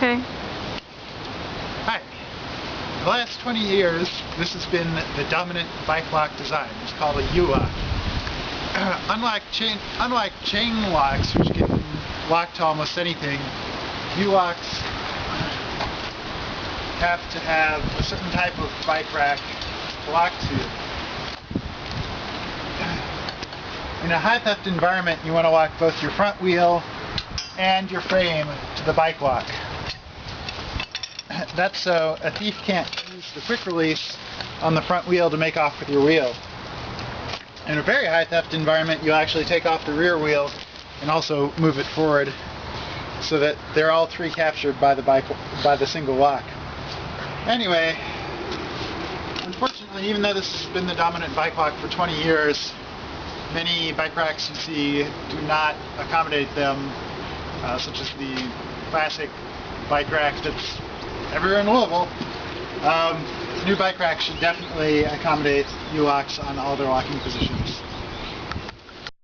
Okay. Hi. For the last 20 years, this has been the dominant bike lock design. It's called a U-lock. Unlike chain locks, which can lock to almost anything, U-locks have to have a certain type of bike rack to lock to. In a high theft environment, you want to lock both your front wheel and your frame to the bike lock. That's so a thief can't use the quick release on the front wheel to make off with your wheel. In a very high theft environment, you'll actually take off the rear wheel and also move it forward so that they're all three captured by the single lock. Anyway, unfortunately, even though this has been the dominant bike lock for 20 years, many bike racks you see do not accommodate them, such as the classic bike rack that's everywhere in Louisville. New bike racks should definitely accommodate U-locks on all their locking positions.